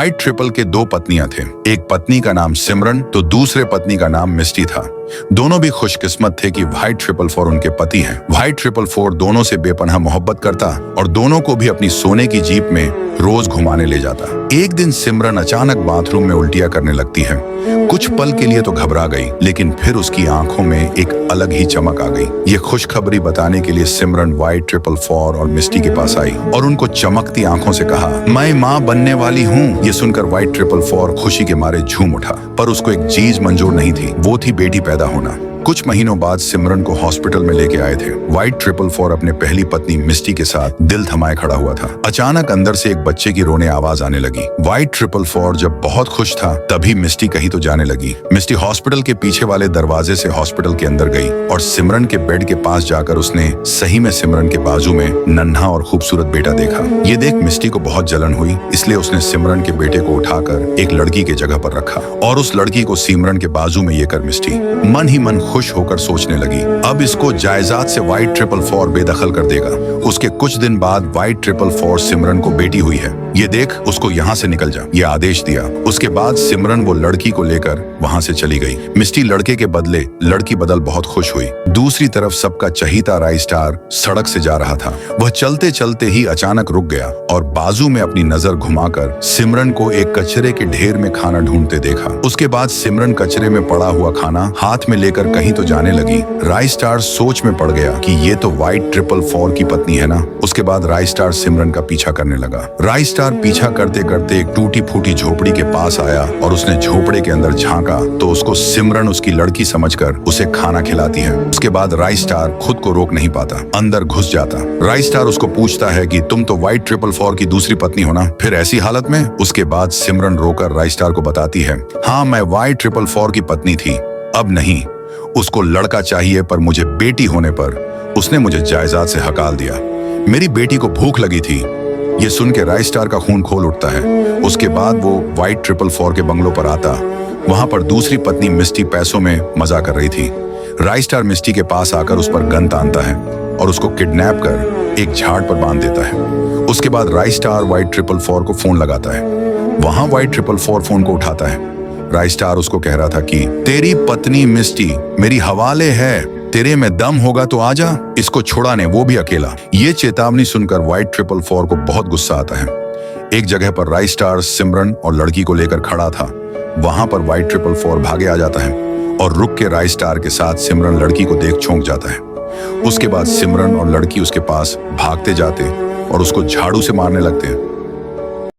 White triple के दो पत्नियां थे। एक पत्नी का नाम सिमरन तो दूसरे पत्नी का नाम मिस्टी था। दोनों भी खुशकिस्मत थे कि व्हाइट ट्रिपल फोर उनके पति हैं। व्हाइट ट्रिपल फोर दोनों से बेपनाह मोहब्बत करता और दोनों को भी अपनी सोने की जीप में रोज घुमाने ले जाता। एक दिन सिमरन अचानक बाथरूम में उल्टियां करने लगती है। कुछ पल के लिए तो घबरा गई, लेकिन फिर उसकी आंखों में एक अलग ही चमक आ गई। ये खुशखबरी बताने के लिए सिमरन व्हाइट ट्रिपल फोर और मिस्टी के पास आई और उनको चमकती आंखों से कहा, मैं माँ बनने वाली हूँ। ये सुनकर व्हाइट ट्रिपल फोर खुशी के मारे झूम उठा, पर उसको एक चीज मंजूर नहीं थी, वो थी बेटी पैदा होना। कुछ महीनों बाद सिमरन को हॉस्पिटल में लेके आए थे। व्हाइट ट्रिपल फोर अपने पहली पत्नी मिस्टी के साथ दिल थमाए खड़ा हुआ था। अचानक अंदर से एक बच्चे की रोने आवाज आने लगी। व्हाइट ट्रिपल फोर जब बहुत खुश था, तभी मिस्टी कहीं तो जाने लगी। मिस्टी हॉस्पिटल के पीछे वाले दरवाजे से हॉस्पिटल के अंदर गई और सिमरन के बेड के पास जाकर उसने सही में सिमरन के बाजू में नन्हा और खूबसूरत बेटा देखा। ये देख मिस्टी को बहुत जलन हुई, इसलिए उसने सिमरन के बेटे को उठाकर एक लड़की के जगह पर रखा और उस लड़की को सिमरन के बाजू में ये कर मिस्टी मन ही मन खुश होकर सोचने लगी, अब इसको जायदाद से व्हाइट ट्रिपल फोर बेदखल कर देगा। उसके कुछ दिन बाद व्हाइट ट्रिपल फोर सिमरन को बेटी हुई है, ये देख उसको यहाँ से निकल जा, ये आदेश दिया। उसके बाद सिमरन वो लड़की को लेकर वहाँ से चली गई। मिस्टी लड़के के बदले लड़की बदल बहुत खुश हुई। दूसरी तरफ सबका चहीता राय स्टार सड़क से जा रहा था। वह चलते चलते ही अचानक रुक गया और बाजू में अपनी नजर घुमाकर सिमरन को एक कचरे के ढेर में खाना ढूंढते देखा। उसके बाद सिमरन कचरे में पड़ा हुआ खाना हाथ में लेकर कहीं तो जाने लगी। राय स्टार सोच में पड़ गया कि ये तो व्हाइट ट्रिपल फोर की पत्नी है ना। उसके बाद राय स्टार सिमरन का पीछा करने लगा। राय स्टार पीछा करते करते एक टूटी फूटी झोपड़ी के पास आया और उसने झोपड़े के अंदर झांका तो उसको सिमरन उसकी लड़की समझकर उसे खाना खिलाती है। उसके बाद राय स्टार खुद को रोक नहीं पाता, अंदर घुस जाता। राय स्टार उसको पूछता है कि तुम तो व्हाइट ट्रिपल फोर की दूसरी पत्नी हो ना, फिर ऐसी हालत में? उसके बाद सिमरन रोकर राय स्टार को बताती है, हाँ मैं व्हाइट ट्रिपल फोर की पत्नी थी, अब नहीं। उसको लड़का चाहिए, पर मुझे बेटी होने पर उसने मुझे जायदाद से हकाल दिया। मेरी बेटी को भूख लगी थी। ये सुन के राय स्टार का खून खोल उठता है। उसके बाद वो व्हाइट ट्रिपल फोर के बंगलों पर आता। वहां पर दूसरी पत्नी मिस्टी पैसों में मजा कर रही थी। राय स्टार मिस्टी के पास आकर उस पर गन तानता है और उसको किडनैप कर एक झाड़ पर बांध देता है। उसके बाद राय स्टार व्हाइट ट्रिपल फोर को फोन लगाता है। वहां व्हाइट ट्रिपल फोर फोन को उठाता है। राय स्टार उसको कह रहा था कि तेरी पत्नी मिस्टी मेरी हवाले है, तेरे में दम होगा तो आजा, इसको छुड़ाने, वो भी अकेला। ये चेतावनी सुनकर व्हाइट ट्रिपल फोर को बहुत गुस्सा आता है। एक जगह पर राय स्टार सिमरन और लड़की को लेकर खड़ा था। वहां पर व्हाइट ट्रिपल फोर भागे आ जाता है और रुक के राय स्टार के साथ सिमरन लड़की को देख चौंक जाता है। उसके बाद सिमरन और लड़की उसके पास भागते जाते और उसको झाड़ू से मारने लगते हैं।